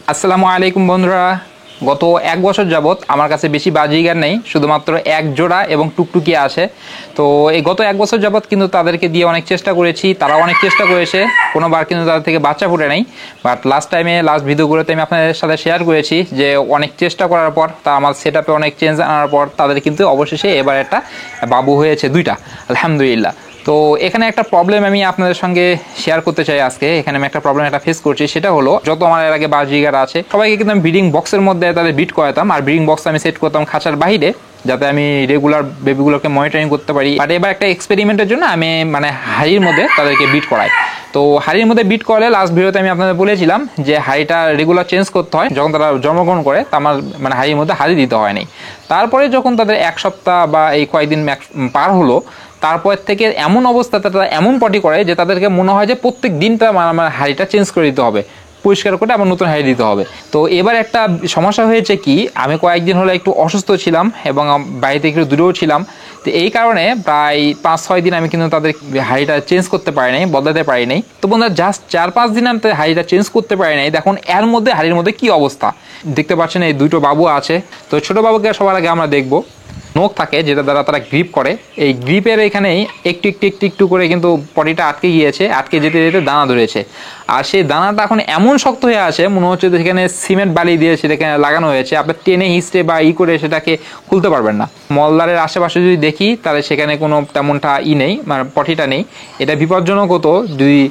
আসসালামু আলাইকুম বন্ধুরা। গত এক বছর যাবত আমার কাছে বেশি বাজিগার নেই, শুধুমাত্র এক জোড়া এবং টুকটুকি আছে। তো এই গত এক বছর যাবত কিন্তু তাদেরকে দিয়ে অনেক চেষ্টা করেছি, তারাও অনেক চেষ্টা করেছে, কোনোবার কিন্তু তাদের থেকে বাচ্চা ফুটে নেই। বাট লাস্ট ভিডিওগুলোতে আমি আপনাদের সাথে শেয়ার করেছি যে অনেক চেষ্টা করার পর, তা আমার সেট আপে অনেক চেঞ্জ আনার পর তাদের কিন্তু অবশেষে এবার একটা বাবু হয়েছে, দুইটা, আলহামদুলিল্লাহ। তো এখানে একটা প্রবলেম আমি আপনাদের সঙ্গে শেয়ার করতে চাই আজকে। এখানে আমি একটা প্রবলেম ফেস করছি, সেটা হলো যত আমার এর আগে বাজিগার আছে সবাইকে কিন্তু আমি ব্রিডিং বক্সের মধ্যে তাদের বিট করাতাম, আর ব্রিডিং বক্স আমি সেট করতাম খাঁচার বাইরে, যাতে আমি রেগুলার বেবিগুলোকে মনিটরিং করতে পারি। বাট এবার একটা এক্সপেরিমেন্টের জন্য আমি হাড়ির মধ্যে তাদেরকে বিট করাই। তো হাড়ির মধ্যে বিট করলে লাস্ট ভিডিওতে আমি আপনাদের বলেছিলাম যে হাড়িটা রেগুলার চেঞ্জ করতে হয়। যখন তারা জন্মগ্রহণ করে তা আমার হাড়ির মধ্যে হাড়ি দিতে হয়নি। তারপরে যখন তাদের এক সপ্তাহ বা এই কয়েকদিন পার হলো, তারপর থেকে এমন অবস্থা তারা এমন পটি করে যে তাদেরকে মনে হয় যে প্রত্যেক দিনটা আমার হাড়িটা চেঞ্জ করে দিতে হবে, পরিষ্কার করে আবার নতুন হাড়ি দিতে হবে। তো এবার একটা সমস্যা হয়েছে কি, আমি কয়েকদিন হলো একটু অসুস্থ ছিলাম এবং বাড়িতে একটু দূরেও ছিলাম। তো এই কারণে প্রায় 5-6 দিন আমি কিন্তু তাদের হাড়িটা চেঞ্জ করতে পারি নাই, বদলাতে পারি নাই। তো বন্ধুরা জাস্ট 4-5 দিন আমি হাড়িটা চেঞ্জ করতে পারি নাই। দেখুন এর মধ্যে হাড়ির মধ্যে কি অবস্থা দেখতে পাচ্ছেন। এই দুটো বাবু আছে। তো ছোট বাবুকে সবার আগে আমরা দেখবো। নোক থাকে যেটা দ্বারা তারা গ্রিপ করে, এই গ্রিপের এখানেই একটু একটু একটু একটু করে কিন্তু পটিটা আটকে গিয়েছে, আটকে যেতে যেতে দানা ধরেছে। আর সেই দানাটা এখন এমন শক্ত হয়ে আছে, মনে হচ্ছে সেখানে সিমেন্ট বালি দিয়ে সেটাকে লাগানো হয়েছে। আপনার টেনে হিস্টে বা সেটাকে খুলতে পারবেন না। মলদারের আশেপাশে যদি দেখি তাহলে সেখানে কোনো তেমনটা নেই, পটিটা নেই। এটা বিপজ্জনক হতো যদি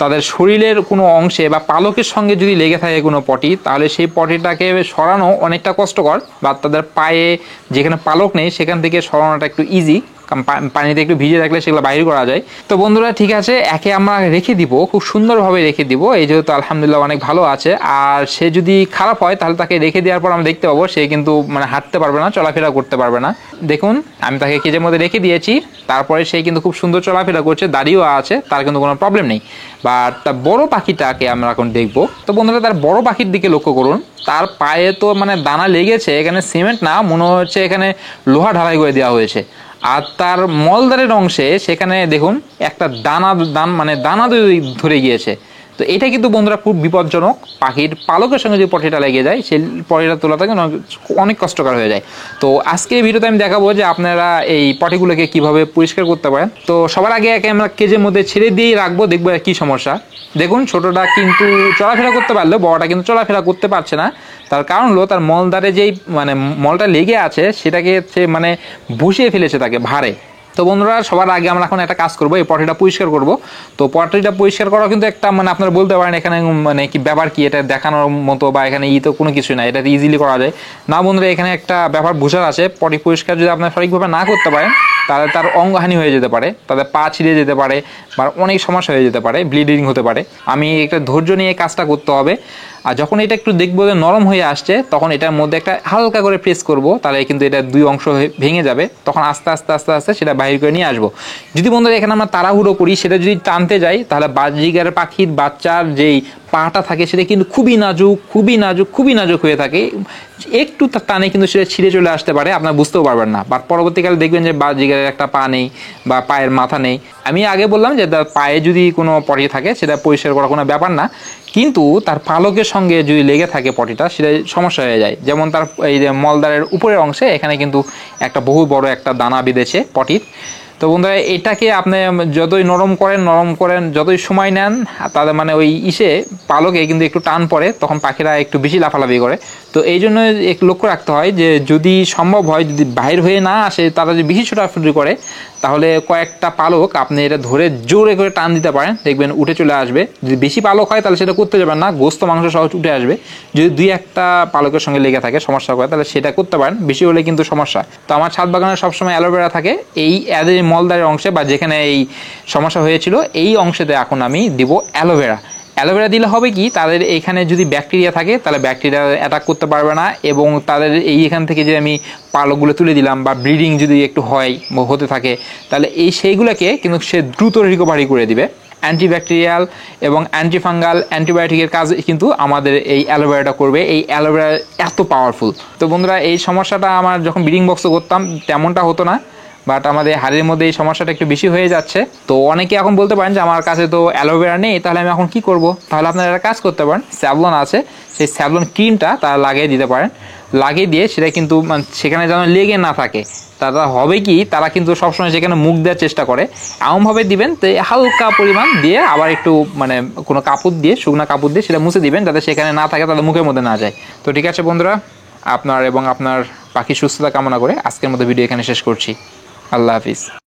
তাদের শরীরের কোনো অংশে বা পালকের সঙ্গে যদি লেগে থাকে কোনো পটি, তাহলে সেই পটিটাকে সরানো অনেকটা কষ্টকর। বা তাদের পায়ে যেখানে পালক নেই সেখান থেকে সরানোটা একটু ইজি, কারণ পানিতে একটু ভিজে রাখলে সেগুলো বাইরে করা যায়। তো বন্ধুরা ঠিক আছে, একে আমরা রেখে দিব, খুব সুন্দরভাবে রেখে দিব। এই যেহেতু আলহামদুলিল্লাহ অনেক ভালো আছে, আর সে যদি খারাপ হয় তাহলে তাকে রেখে দেওয়ার পর আমরা দেখতে পাবো সে কিন্তু হাঁটতে পারবে না, চলাফেরা করতে পারবে না। দেখুন আমি তাকে কেজের মধ্যে রেখে দিয়েছি, তারপরে সে কিন্তু খুব সুন্দর চলাফেরা করছে, দাঁড়িয়েও আছে, তার কিন্তু কোনো প্রবলেম নেই। বা তার বড় পাখিটাকে আমরা এখন দেখবো। তো বন্ধুরা তার বড় পাখির দিকে লক্ষ্য করুন। তার পায়ে তো দানা লেগেছে, এখানে সিমেন্ট না, মনে হচ্ছে এখানে লোহা ঢালাই করে দেওয়া হয়েছে। আর তার মলদারের অংশে সেখানে দেখুন একটা দানা ধরে গিয়েছে। তো এটা কিন্তু বন্ধুরা খুব বিপজ্জনক। পাখির পালকের সঙ্গে যদি পটিটা লেগে যায়, সেই পটিটা তোলাটা কিন্তু অনেক কষ্টকর হয়ে যায়। তো আজকে এই ভিডিওতে আমি দেখাবো যে আপনারা এই পটিগুলোকে কিভাবে পরিষ্কার করতে পারেন। তো সবার আগে একে আমরা কেজের মধ্যে ছেড়ে দিয়েই রাখবো, দেখবো কি সমস্যা। দেখুন ছোটটা কিন্তু চলাফেরা করতে পারলো, বড়টা কিন্তু চলাফেরা করতে পারছে না। তার কারণ হলো তার মলদারে যেই মলটা লেগে আছে সেটাকে সে বসিয়ে ফেলেছে তাকে ভারে। তো বন্ধুরা সবার আগে আমরা এখন একটা কাজ করবো, এই পটিটা পরিষ্কার করব। তো পটিটা পরিষ্কার করা কিন্তু একটা আপনারা বলতে পারেন এখানে কি ব্যাপার কি, এটা দেখানোর মতো বা এখানে তো কোনো কিছু না, এটা ইজিলি করা যায় না। বন্ধুরা এখানে একটা ব্যাপার বোঝার আছে, পটি পরিষ্কার যদি আপনারা সঠিকভাবে না করতে পারেন তাহলে তার অঙ্গহানি হয়ে যেতে পারে, তাদের পা ছিঁড়ে যেতে পারে, বা অনেক সমস্যা হয়ে যেতে পারে, ব্লিডিং হতে পারে। আমি একটা ধৈর্য নিয়ে কাজটা করতে হবে। আর যখন এটা একটু দেখবো যে নরম হয়ে আসছে, তখন এটার মধ্যে একটা হালকা করে প্রেস করব, তাহলে কিন্তু এটা দুই অংশ ভেঙে যাবে। তখন আস্তে আস্তে আস্তে আস্তে সেটা বাইরে করে নিয়ে আসবো। যদি বন্ধুরা এখানে আমরা তাড়াহুড়ো করি, সেটা যদি টানতে যাই, তাহলে বাজিগার পাখির বাচ্চার যেই পাটা থাকে সেটা কিন্তু খুবই নাজুক হয়ে থাকে। একটু টানে কিন্তু সেটা ছিঁড়ে চলে আসতে পারে, আপনারা বুঝতেও পারবেন না। বাট পরবর্তীকালে দেখবেন যে বাজিগারের একটা পা নেই বা পায়ের মাথা নেই। আমি আগে বললাম যে তার পায়ে যদি কোনো পটি থাকে সেটা পরিষ্কার করা কোনো ব্যাপার না, কিন্তু তার পালকের সঙ্গে যদি লেগে থাকে পটিটা, সেটা সমস্যা হয়ে যায়। যেমন তার এই যে মলদারের উপরের অংশে এখানে কিন্তু একটা বহু বড় একটা দানা বিঁধেছে পটির। তো বন্ধুরা এটাকে আপনি যতই নরম করেন, যতই সময় নেন, তাদের ওই পালকে কিন্তু একটু টান পড়ে, তখন পাখিরা একটু বেশি লাফালাফি করে। তো এই জন্য একটু লক্ষ্য রাখতে হয় যে যদি সম্ভব হয়, যদি বাহির হয়ে না আসে, তারা যদি বেশি ছোটাছুটি করে, তাহলে কয়েকটা পালক আপনি এটা ধরে জোরে করে টান দিতে পারেন, দেখবেন উঠে চলে আসবে। যদি বেশি পালক হয় তাহলে সেটা করতে যাবেন না, গোস্ত মাংস সহজ উঠে আসবে। যদি দুই একটা পালকের সঙ্গে লেগে থাকে সমস্যা করে, তাহলে সেটা করতে পারেন, বেশি হলে কিন্তু সমস্যা। তো আমার ছাদ বাগানে সবসময় অ্যালোভেরা থাকে, এই মলদারের অংশে বা যেখানে এই সমস্যা হয়েছিল এই অংশেতে এখন আমি দিব অ্যালোভেরা দিলে হবে কি, তাদের এইখানে যদি ব্যাকটেরিয়া থাকে তাহলে ব্যাকটেরিয়া অ্যাটাক করতে পারবে না, এবং তাদের এইখান থেকে যে আমি পালকগুলো তুলে দিলাম বা ব্লিডিং যদি একটু হতে থাকে, তাহলে সেইগুলোকে কিন্তু সে দ্রুত রিকভারি করে দিবে। অ্যান্টিব্যাকটেরিয়াল এবং অ্যান্টিফাঙ্গাল অ্যান্টিবায়োটিকের কাজ কিন্তু আমাদের এই অ্যালোভেরাটা করবে। এই অ্যালোভেরা এত পাওয়ারফুল। তো বন্ধুরা এই সমস্যাটা আমার যখন ব্রিডিং বক্সে করতাম তেমনটা হতো না, বাট আমাদের হাড়ির মধ্যে এই সমস্যাটা একটু বেশি হয়ে যাচ্ছে। তো অনেকে এখন বলতে পারেন যে আমার কাছে তো অ্যালোভেরা নেই, তাহলে আমি এখন কি করব? তাহলে আপনারা একটা কাজ করতে পারেন, স্যাভলন আছে, সেই স্যাভলন ক্রিমটা তারা লাগিয়ে দিতে পারেন। লাগিয়ে দিয়ে সেটা কিন্তু সেখানে যেন লেগে না থাকে। তারা হবে কি, তারা কিন্তু সবসময় সেখানে মুখ দেওয়ার চেষ্টা করে, এমনভাবে দিবেন তো হালকা পরিমাণ দিয়ে আবার একটু কোনো কাপড় দিয়ে, শুকনো কাপড় দিয়ে সেটা মুছে দিবেন, যাতে সেখানে না থাকে, তাদের মুখের মধ্যে না যায়। তো ঠিক আছে বন্ধুরা, আপনার এবং আপনার পাখির সুস্থতা কামনা করে আজকের মতো ভিডিও এখানে শেষ করছি। আল্লাহ হাফিজ।